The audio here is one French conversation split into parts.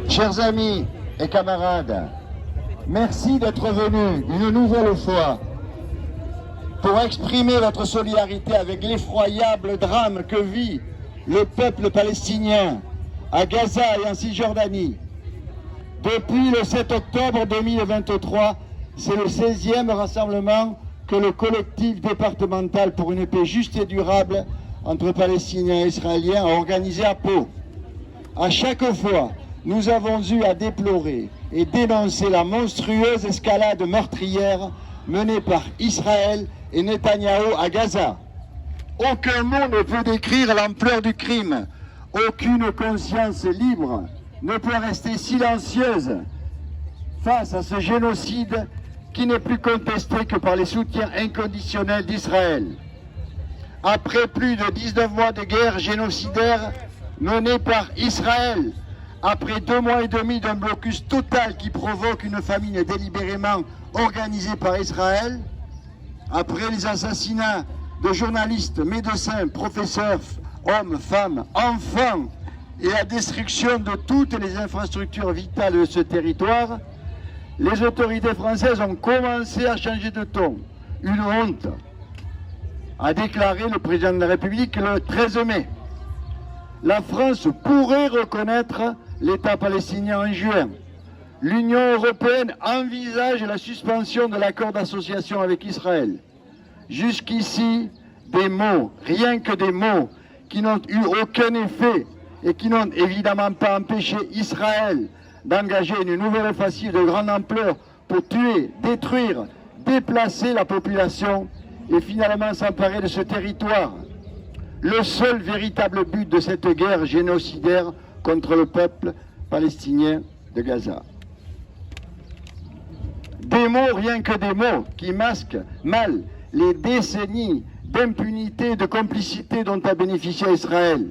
Chers amis et camarades, merci d'être venus une nouvelle fois pour exprimer votre solidarité avec l'effroyable drame que vit le peuple palestinien à Gaza et en Cisjordanie. Depuis le 7 octobre 2023, c'est le 16e rassemblement que le collectif départemental pour une paix juste et durable entre Palestiniens et Israéliens a organisé à Pau. À chaque fois, nous avons eu à déplorer et dénoncer la monstrueuse escalade meurtrière menée par Israël et Netanyahou à Gaza. Aucun mot ne peut décrire l'ampleur du crime. Aucune conscience libre ne peut rester silencieuse face à ce génocide qui n'est plus contesté que par les soutiens inconditionnels d'Israël. Après plus de 19 mois de guerre génocidaire menée par Israël, après 2 mois et demi d'un blocus total qui provoque une famine délibérément organisée par Israël, après les assassinats de journalistes, médecins, professeurs, hommes, femmes, enfants, et la destruction de toutes les infrastructures vitales de ce territoire, les autorités françaises ont commencé à changer de ton. Une honte, a déclaré le président de la République le 13 mai. La France pourrait reconnaître l'État palestinien en juin. L'Union européenne envisage la suspension de l'accord d'association avec Israël. Jusqu'ici, des mots, rien que des mots, qui n'ont eu aucun effet et qui n'ont évidemment pas empêché Israël d'engager une nouvelle offensive de grande ampleur pour tuer, détruire, déplacer la population et finalement s'emparer de ce territoire. Le seul véritable but de cette guerre génocidaire contre le peuple palestinien de Gaza. Des mots, rien que des mots, qui masquent mal les décennies d'impunité et de complicité dont a bénéficié Israël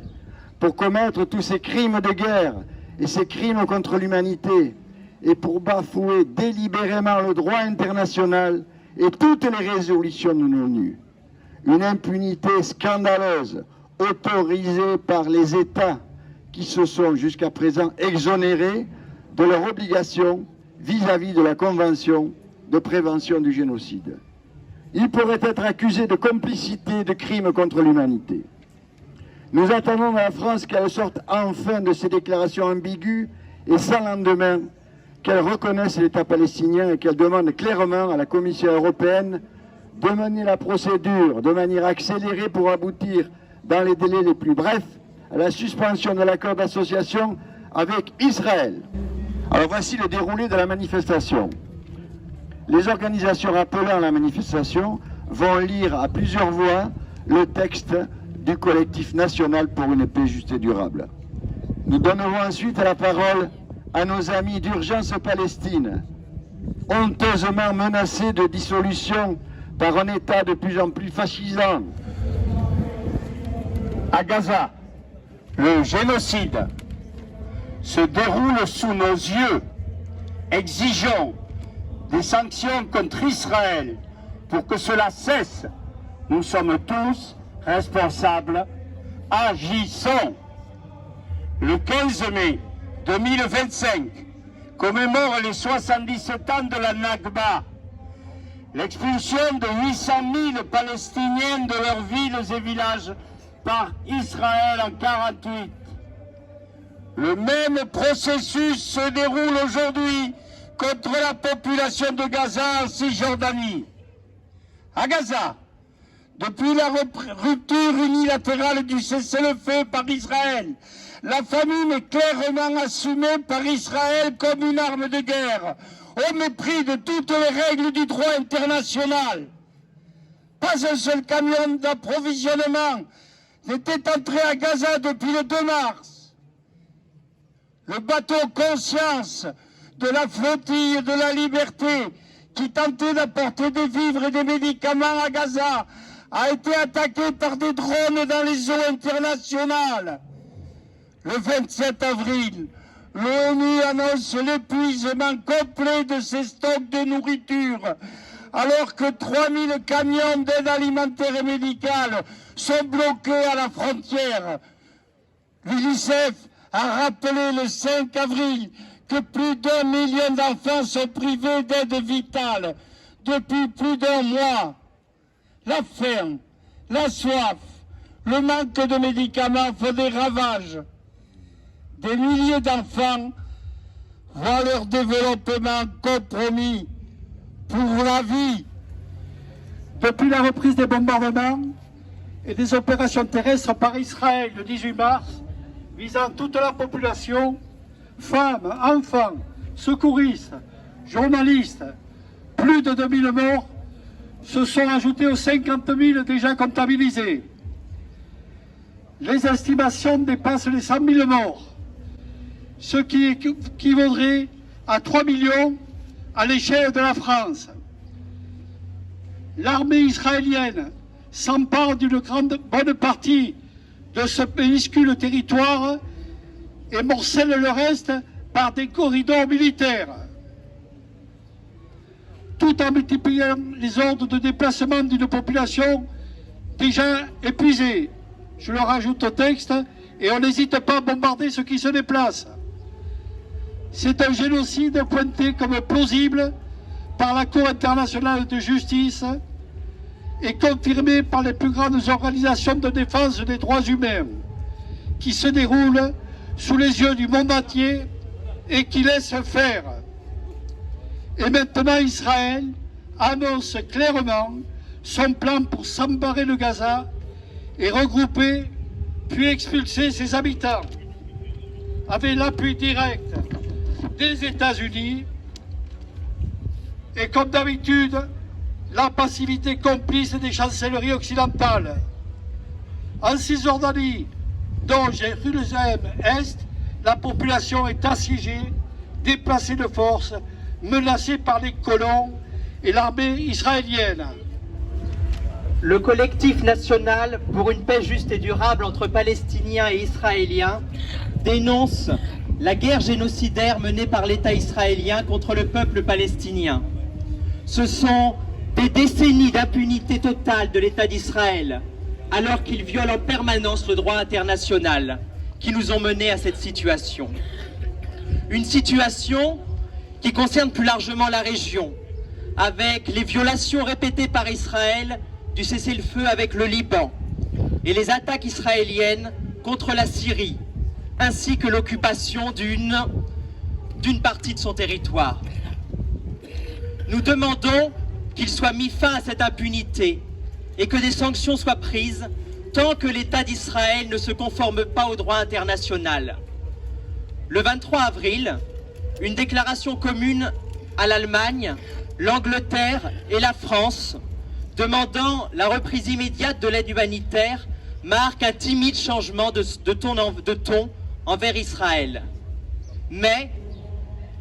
pour commettre tous ces crimes de guerre et ces crimes contre l'humanité et pour bafouer délibérément le droit international et toutes les résolutions de l'ONU. Une impunité scandaleuse autorisée par les États qui se sont jusqu'à présent exonérés de leurs obligations vis-à-vis de la Convention de prévention du génocide. Ils pourraient être accusés de complicité de crimes contre l'humanité. Nous attendons de la France qu'elle sorte enfin de ces déclarations ambiguës et sans lendemain, qu'elle reconnaisse l'État palestinien et qu'elle demande clairement à la Commission européenne de mener la procédure de manière accélérée pour aboutir dans les délais les plus brefs à la suspension de l'accord d'association avec Israël. Alors voici le déroulé de la manifestation. Les organisations appelant à la manifestation vont lire à plusieurs voix le texte du collectif national pour une paix juste et durable. Nous donnerons ensuite la parole à nos amis d'Urgence Palestine, honteusement menacés de dissolution par un État de plus en plus fascisant. À Gaza, le génocide se déroule sous nos yeux. Exigeons des sanctions contre Israël pour que cela cesse. Nous sommes tous responsables. Agissons. Le 15 mai 2025 commémore les 77 ans de la Nakba, l'expulsion de 800 000 Palestiniens de leurs villes et villages par Israël en 1948. Le même processus se déroule aujourd'hui contre la population de Gaza en Cisjordanie. À Gaza, depuis la rupture unilatérale du cessez-le-feu par Israël, la famine est clairement assumée par Israël comme une arme de guerre, au mépris de toutes les règles du droit international. Pas un seul camion d'approvisionnement n'était entré à Gaza depuis le 2 mars. Le bateau Conscience de la flottille de la liberté qui tentait d'apporter des vivres et des médicaments à Gaza, a été attaqué par des drones dans les eaux internationales. Le 27 avril, l'ONU annonce l'épuisement complet de ses stocks de nourriture, alors que 3000 camions d'aide alimentaire et médicale sont bloqués à la frontière. L'UNICEF a rappelé le 5 avril que plus d'1 million d'enfants sont privés d'aide vitale depuis plus d'1 mois. La faim, la soif, le manque de médicaments font des ravages. Des milliers d'enfants voient leur développement compromis pour la vie. Depuis la reprise des bombardements et des opérations terrestres par Israël le 18 mars, visant toute la population, femmes, enfants, secouristes, journalistes, plus de 2000 morts se sont ajoutés aux 50 000 déjà comptabilisés. Les estimations dépassent les 100 000 morts, ce qui équivaudrait à 3 millions à l'échelle de la France. L'armée israélienne s'empare d'une bonne partie de ce minuscule territoire et morcelle le reste par des corridors militaires, tout en multipliant les ordres de déplacement d'une population déjà épuisée. Je le rajoute au texte, et on n'hésite pas à bombarder ceux qui se déplacent. C'est un génocide pointé comme plausible par la Cour internationale de justice et confirmé par les plus grandes organisations de défense des droits humains, qui se déroule sous les yeux du monde entier et qui laisse faire. Et maintenant Israël annonce clairement son plan pour s'emparer de Gaza et regrouper puis expulser ses habitants, avec l'appui direct des États-Unis et comme d'habitude la passivité complice des chancelleries occidentales. En Cisjordanie, dont Jérusalem-Est, la population est assiégée, déplacée de force, menacée par les colons et l'armée israélienne. Le collectif national pour une paix juste et durable entre Palestiniens et Israéliens dénonce la guerre génocidaire menée par l'État israélien contre le peuple palestinien. Ce sont des décennies d'impunité totale de l'État d'Israël, alors qu'il viole en permanence le droit international, qui nous ont menés à cette situation. Une situation qui concerne plus largement la région, avec les violations répétées par Israël du cessez-le-feu avec le Liban et les attaques israéliennes contre la Syrie, ainsi que l'occupation d'une partie de son territoire. Nous demandons qu'il soit mis fin à cette impunité et que des sanctions soient prises tant que l'État d'Israël ne se conforme pas au droit international. Le 23 avril, une déclaration commune à l'Allemagne, l'Angleterre et la France demandant la reprise immédiate de l'aide humanitaire marque un timide changement de ton envers Israël. Mais,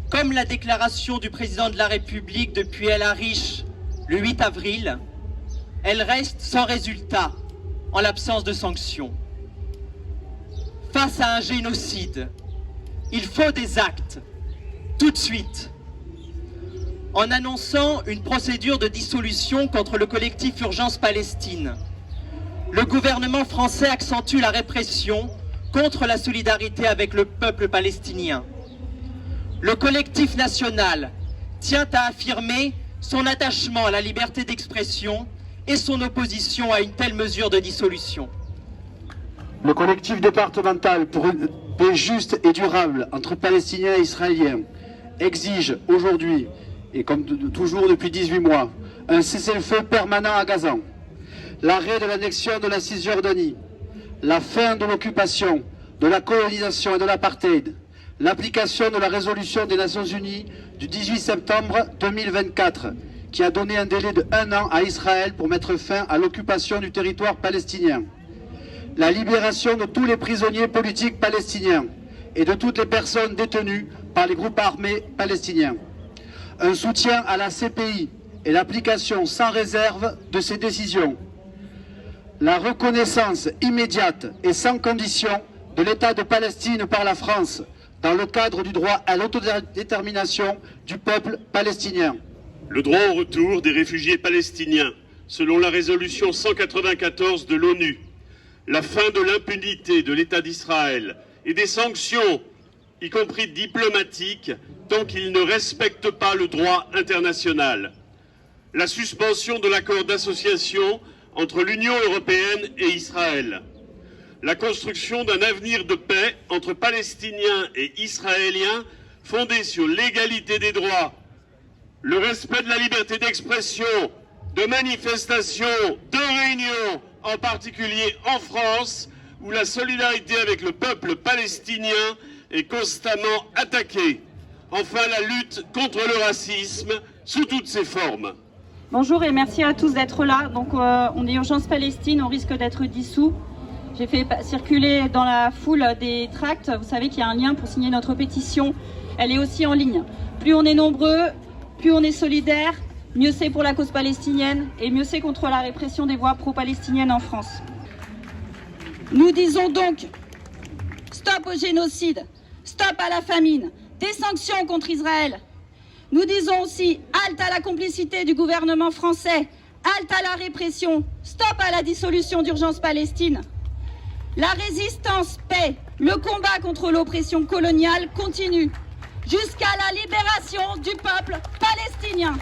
comme la déclaration du président de la République depuis El Arish le 8 avril, elle reste sans résultat en l'absence de sanctions. Face à un génocide, il faut des actes, tout de suite. En annonçant une procédure de dissolution contre le collectif Urgence Palestine, le gouvernement français accentue la répression contre la solidarité avec le peuple palestinien. Le collectif national tient à affirmer son attachement à la liberté d'expression et son opposition à une telle mesure de dissolution. Le collectif départemental pour une paix juste et durable entre Palestiniens et Israéliens exige aujourd'hui, et comme toujours depuis 18 mois, un cessez-le-feu permanent à Gaza, l'arrêt de l'annexion de la Cisjordanie, la fin de l'occupation, de la colonisation et de l'apartheid, l'application de la résolution des Nations Unies du 18 septembre 2024, qui a donné un délai de 1 an à Israël pour mettre fin à l'occupation du territoire palestinien, la libération de tous les prisonniers politiques palestiniens et de toutes les personnes détenues par les groupes armés palestiniens, un soutien à la CPI et l'application sans réserve de ses décisions. La reconnaissance immédiate et sans condition de l'État de Palestine par la France dans le cadre du droit à l'autodétermination du peuple palestinien. Le droit au retour des réfugiés palestiniens, selon la résolution 194 de l'ONU. La fin de l'impunité de l'État d'Israël et des sanctions, y compris diplomatiques, tant qu'ils ne respectent pas le droit international. La suspension de l'accord d'association entre l'Union européenne et Israël. La construction d'un avenir de paix entre Palestiniens et Israéliens fondé sur l'égalité des droits, le respect de la liberté d'expression, de manifestation, de réunion, en particulier en France, où la solidarité avec le peuple palestinien est constamment attaquée. Enfin, la lutte contre le racisme sous toutes ses formes. Bonjour et merci à tous d'être là. Donc on est Urgence Palestine, on risque d'être dissous. J'ai fait circuler dans la foule des tracts. Vous savez qu'il y a un lien pour signer notre pétition. Elle est aussi en ligne. Plus on est nombreux, plus on est solidaires, mieux c'est pour la cause palestinienne et mieux c'est contre la répression des voix pro-palestiniennes en France. Nous disons donc stop au génocide, stop à la famine, des sanctions contre Israël. Nous disons aussi halte à la complicité du gouvernement français, halte à la répression, stop à la dissolution d'Urgence Palestine. La résistance paie, le combat contre l'oppression coloniale continue, jusqu'à la libération du peuple palestinien.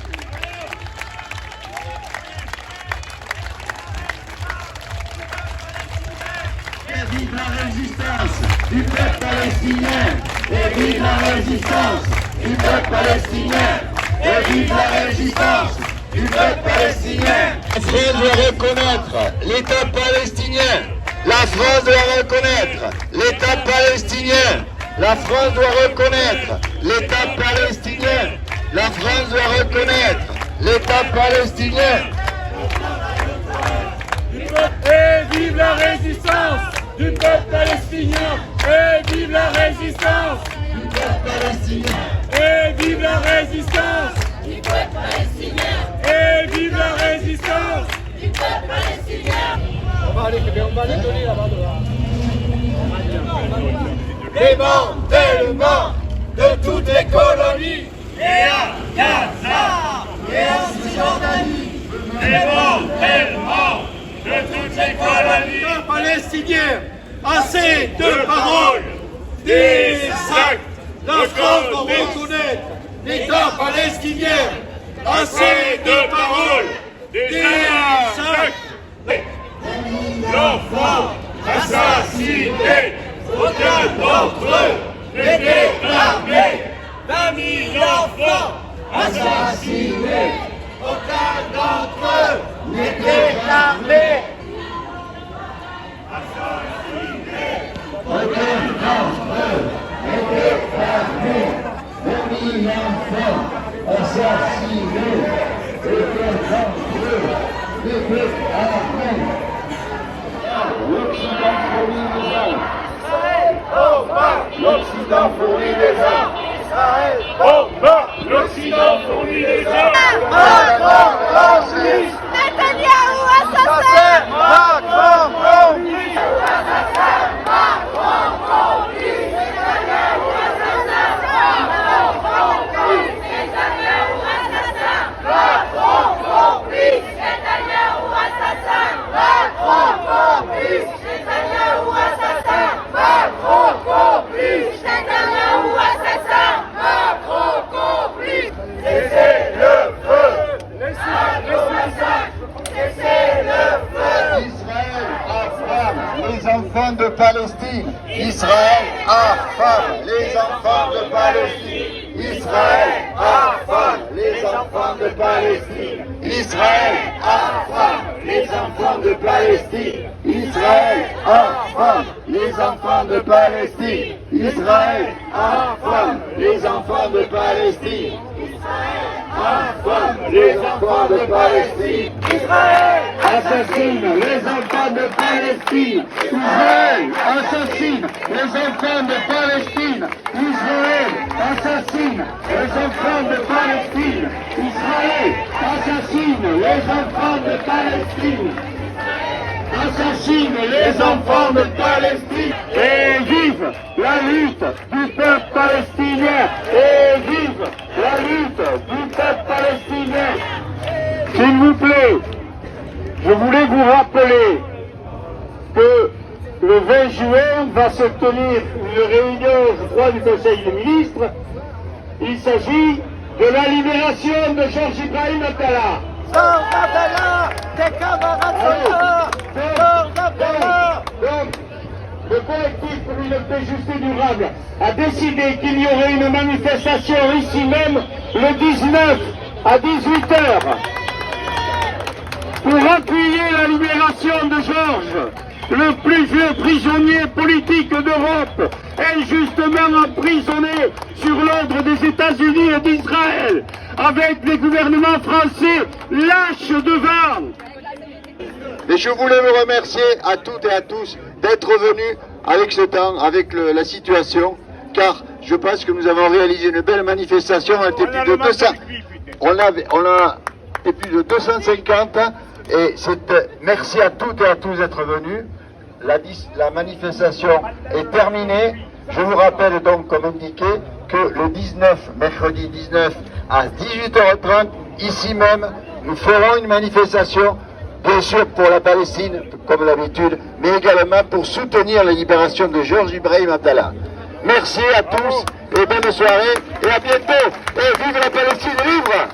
Et vive la résistance du peuple palestinien. Et vive la résistance du peuple palestinien. Et vive la résistance du peuple palestinien. La France doit reconnaître l'État palestinien. La France doit reconnaître l'État palestinien. La France doit reconnaître l'État palestinien. La France doit reconnaître l'État palestinien. Et vive la résistance du peuple palestinien. Et vive la résistance Du peuple palestinien. et vive la résistance du peuple palestinien. Et vive la résistance du peuple palestinien. On va aller donner là-bas. Démantèlement de toutes les colonies et à Gaza et en Cisjordanie. Démantèlement de toutes les colonies palestiniens. Assez de paroles, des actes. La France doit reconnaître l'État palestinien. Assez de paroles, des actes. L'enfant assassiné, aucun d'entre eux n'est déclaré. 20 000 enfants assassinés, aucun d'entre eux n'est déclaré. Aucun d'entre eux n'est déclaré. 20 000 enfants assassinés. Aucun d'entre eux n'est déclaré. L'Occident fournit des armes. L'Occident fournit des armes. Israël, L'Occident fournit des armes. Macron complice. Netanyahou assassin. Macron complice. Enfants de Palestine. Israël affame les enfants de Palestine. Israël affame les enfants de Palestine. Israël affame les enfants de Palestine. Israël affame les enfants de Palestine. Israël affame les enfants de Palestine. Affame les enfants de Palestine. Israël assassine les enfants de Palestine. Israël assassine les enfants de Palestine. Israël assassine les enfants de Palestine. Israël assassine les enfants de Palestine. Assassine les enfants de Palestine. Et vive la lutte du peuple palestinien. Et vive la lutte du peuple palestinien. S'il vous plaît, je voulais vous rappeler que le 20 juin va se tenir une réunion, je crois, du Conseil des ministres. Il s'agit de la libération de Georges Ibrahim Attala. Georges Attala, des camarades sont là. Georges Attala. Donc, le collectif pour une paix juste et durable a décidé qu'il y aurait une manifestation ici même le 19 à 18h pour appuyer la libération de Georges, le plus vieux prisonnier politique d'Europe, injustement emprisonné sur l'ordre des États-Unis et d'Israël, avec des gouvernements français lâches devant. Et je voulais vous remercier à toutes et à tous d'être venus avec ce temps, avec la situation, car je pense que nous avons réalisé une belle manifestation. On a été plus de 200, on a été plus de 250, et merci à toutes et à tous d'être venus. La manifestation est terminée. Je vous rappelle donc, comme indiqué, que le 19, mercredi 19 à 18h30, ici même, nous ferons une manifestation, bien sûr pour la Palestine, comme d'habitude, mais également pour soutenir la libération de Georges Ibrahim Attala. Merci à tous et bonne soirée et à bientôt. Et vive la Palestine libre!